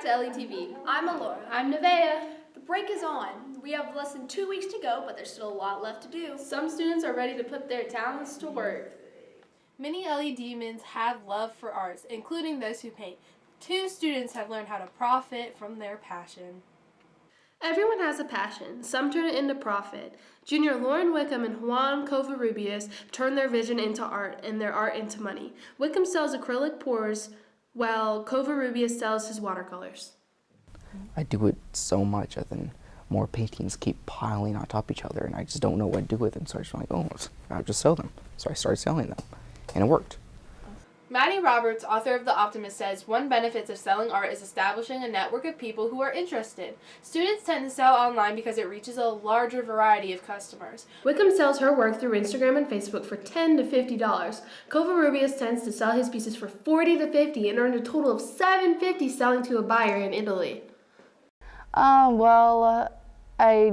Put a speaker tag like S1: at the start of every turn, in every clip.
S1: to LETV. I'm Alora.
S2: I'm Nevaeh.
S1: The break is on. We have less than 2 weeks to go, but there's still a lot left to do.
S2: Some students are ready to put their talents to work. Many LEDmans have love for arts, including those who paint. 2 students have learned how to profit from their passion. Everyone has a passion. Some turn it into profit. Junior Lauren Wickham and Juan Covarrubias turn their vision into art and their art into money. Wickham sells acrylic pours, while Covarrubias sells his watercolors.
S3: I do it so much, and then more paintings keep piling on top of each other, and I just don't know what to do with them. So I just like, oh, I'll just sell them. So I started selling them, and it worked.
S2: Maddie Roberts, author of The Optimist, says one benefit of selling art is establishing a network of people who are interested. Students tend to sell online because it reaches a larger variety of customers. Wickham sells her work through Instagram and Facebook for $10 to $50. Covarrubias tends to sell his pieces for $40 to $50 and earned a total of $750 selling to a buyer in Italy.
S4: I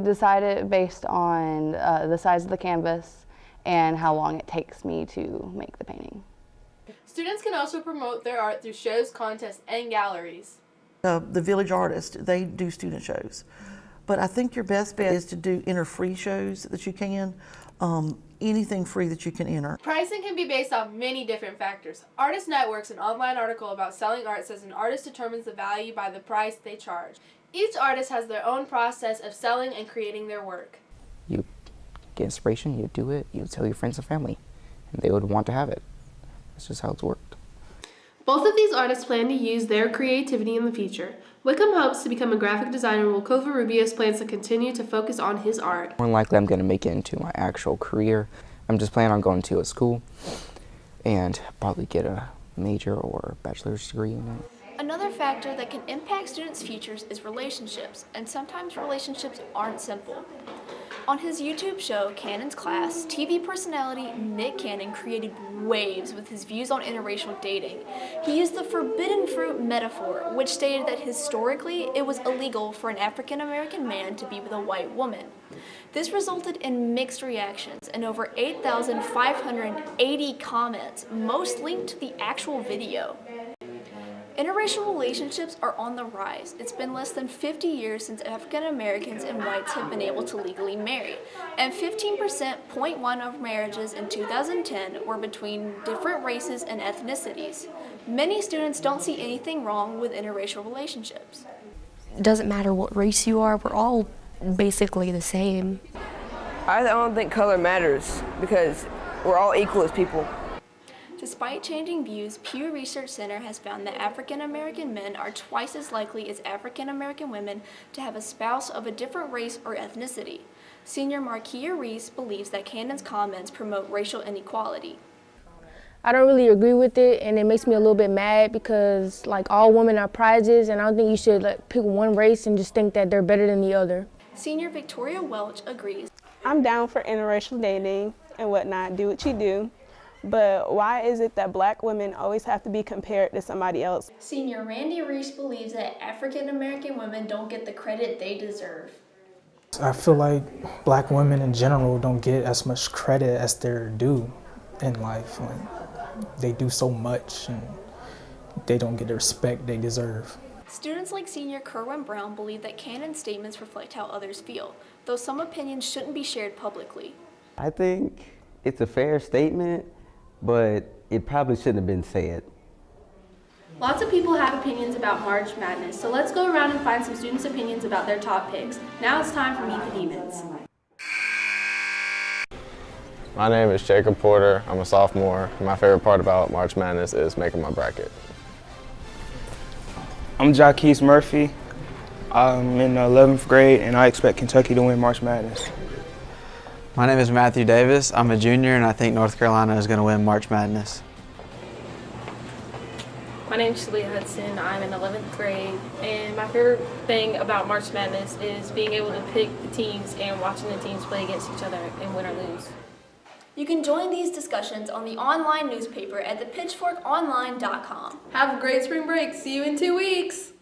S4: decided based on the size of the canvas and how long it takes me to make the painting.
S2: Students can also promote their art through shows, contests, and galleries.
S5: The Village Artist, they do student shows. But I think your best bet is to do enter free shows that you can, anything free that you can enter.
S2: Pricing can be based off many different factors. Artist Network's an online article about selling art says an artist determines the value by the price they charge. Each artist has their own process of selling and creating their work.
S3: You get inspiration, you do it, you tell your friends and family, and they would want to have it. That's just how it's worked.
S2: Both of these artists plan to use their creativity in the future. Wickham hopes to become a graphic designer, while Covarrubias plans to continue to focus on his art.
S3: More than likely, I'm going to make it into my actual career. I'm just planning on going to a school and probably get a major or a bachelor's degree in it.
S1: Another factor that can impact students' futures is relationships, and sometimes relationships aren't simple. On his YouTube show, Cannon's Class, TV personality Nick Cannon created waves with his views on interracial dating. He used the forbidden fruit metaphor, which stated that historically it was illegal for an African American man to be with a white woman. This resulted in mixed reactions and over 8,580 comments, most linked to the actual video. Interracial relationships are on the rise. It's been less than 50 years since African Americans and whites have been able to legally marry, and 15.1% of marriages in 2010 were between different races and ethnicities. Many students don't see anything wrong with interracial relationships.
S6: It doesn't matter what race you are, we're all basically the same.
S7: I don't think color matters because we're all equal as people.
S1: Despite changing views, Pew Research Center has found that African American men are twice as likely as African American women to have a spouse of a different race or ethnicity. Senior Markia Reese believes that Cannon's comments promote racial inequality.
S8: I don't really agree with it, and it makes me a little bit mad because all women are prizes, and I don't think you should pick one race and just think that they're better than the other.
S1: Senior Victoria Welch agrees.
S9: I'm down for interracial dating and whatnot, do what you do. But why is it that black women always have to be compared to somebody else?
S1: Senior Randy Reese believes that African American women don't get the credit they deserve.
S10: I feel like black women in general don't get as much credit as they're due in life. They do so much and they don't get the respect they deserve.
S1: Students like senior Kerwin Brown believe that Cannon's statements reflect how others feel, though some opinions shouldn't be shared publicly.
S11: I think it's a fair statement, but it probably shouldn't have been said.
S2: Lots of people have opinions about March Madness, so let's go around and find some students' opinions about their top picks. Now it's time for Meet the Demons.
S12: My name is Jacob Porter. I'm a sophomore. My favorite part about March Madness is making my bracket.
S13: I'm Jaquise Murphy. I'm in the 11th grade, and I expect Kentucky to win March Madness.
S14: My name is Matthew Davis. I'm a junior, and I think North Carolina is going to win March Madness.
S15: My name is Shalia Hudson. I'm in 11th grade, and my favorite thing about March Madness is being able to pick the teams and watching the teams play against each other and win or lose.
S1: You can join these discussions on the online newspaper at thepitchforkonline.com.
S2: Have a great spring break. See you in 2 weeks.